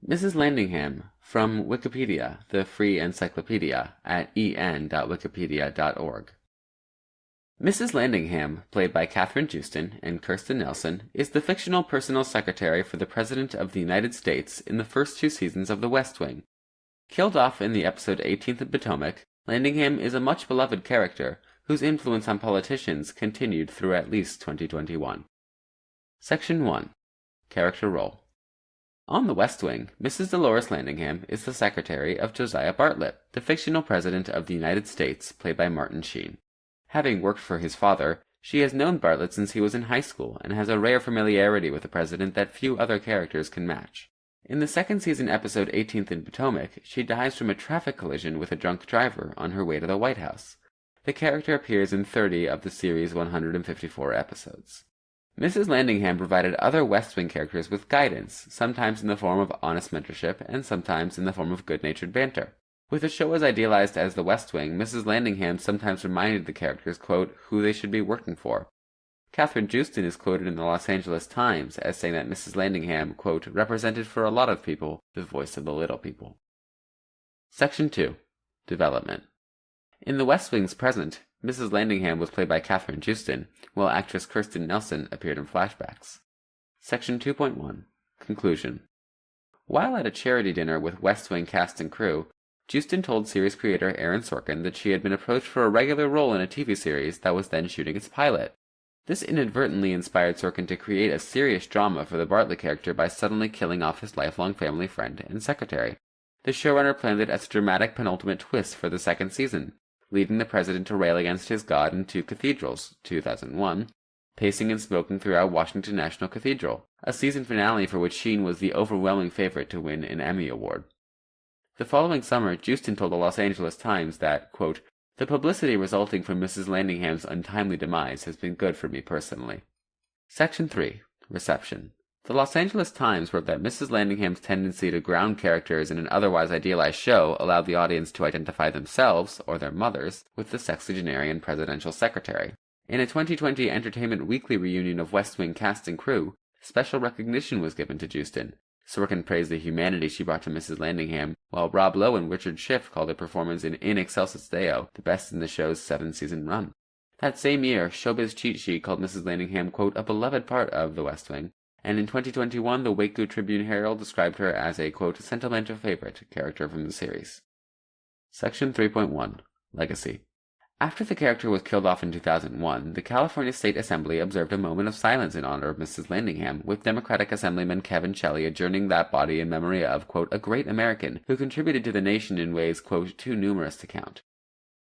Mrs. Landingham, from Wikipedia, the free encyclopedia, at en.wikipedia.org. Mrs. Landingham, played by Catherine Houston and Kirsten Nelson, is the fictional personal secretary for the President of the United States in the first two seasons of The West Wing. Killed off in the episode 18th of Potomac, Landingham is a much-beloved character whose influence on politicians continued through at least 2021. Section 1. Character Role. On The West Wing, Mrs. Dolores Landingham is the secretary of Josiah Bartlett, the fictional President of the United States, played by Martin Sheen. Having worked for his father, she has known Bartlett since he was in high school and has a rare familiarity with the president that few other characters can match. In the second season episode 18th in Potomac, she dies from a traffic collision with a drunk driver on her way to the White House. The character appears in 30 of the series' 154 episodes. Mrs. Landingham provided other West Wing characters with guidance, sometimes in the form of honest mentorship and sometimes in the form of good-natured banter. With the show as idealized as The West Wing, Mrs. Landingham sometimes reminded the characters, quote, who they should be working for. Catherine Houston is quoted in the Los Angeles Times as saying that Mrs. Landingham, quote, represented for a lot of people the voice of the little people. Section 2. Development. In The West Wing's present, Mrs. Landingham was played by Catherine Houston, while actress Kirsten Nelson appeared in flashbacks. Section 2.1. Conclusion. While at a charity dinner with West Wing cast and crew, Houston told series creator Aaron Sorkin that she had been approached for a regular role in a TV series that was then shooting its pilot. This inadvertently inspired Sorkin to create a serious drama for the Bartlett character by suddenly killing off his lifelong family friend and secretary. The showrunner planned it as a dramatic penultimate twist for the second season, leading the president to rail against his God in Two Cathedrals, 2001, pacing and smoking throughout Washington National Cathedral, a season finale for which Sheen was the overwhelming favorite to win an Emmy Award. The following summer, Houston told the Los Angeles Times that, quote, the publicity resulting from Mrs. Landingham's untimely demise has been good for me personally. Section 3. Reception. The Los Angeles Times wrote that Mrs. Landingham's tendency to ground characters in an otherwise idealized show allowed the audience to identify themselves, or their mothers, with the sexagenarian presidential secretary. In a 2020 Entertainment Weekly reunion of West Wing cast and crew, special recognition was given to Houston. Sorkin praised the humanity she brought to Mrs. Landingham, while Rob Lowe and Richard Schiff called her performance in Excelsis Deo the best in the show's 7-season run. That same year, Showbiz Cheat Sheet called Mrs. Landingham, quote, a beloved part of The West Wing, and in 2021 the Waco Tribune-Herald described her as a, quote, sentimental favorite character from the series. Section 3.1. Legacy. After the character was killed off in 2001, the California State Assembly observed a moment of silence in honor of Mrs. Landingham, with Democratic Assemblyman Kevin Shelley adjourning that body in memory of, quote, a great American who contributed to the nation in ways, quote, too numerous to count.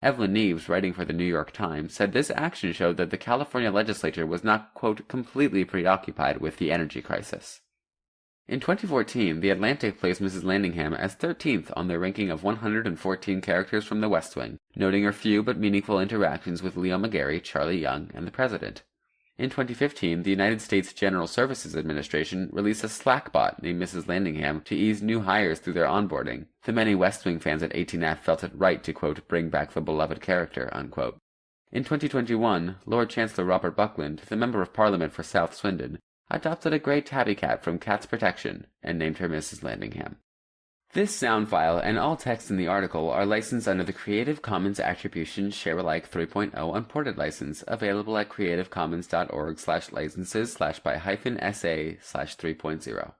Evelyn Neves, writing for the New York Times, said this action showed that the California legislature was not, quote, completely preoccupied with the energy crisis. In 2014, The Atlantic placed Mrs. Landingham as 13th on their ranking of 114 characters from The West Wing, noting her few but meaningful interactions with Leo McGarry, Charlie Young, and the President. In 2015, the United States General Services Administration released a Slack bot named Mrs. Landingham to ease new hires through their onboarding. The many West Wing fans at 18F felt it right to, quote, bring back the beloved character, unquote. In 2021, Lord Chancellor Robert Buckland, the Member of Parliament for South Swindon, adopted a grey tabby cat from Cats Protection and named her Mrs. Landingham. This sound file and all text in the article are licensed under the Creative Commons Attribution Share-alike 3.0 Unported license, available at creativecommons.org/licenses/by-sa/3.0.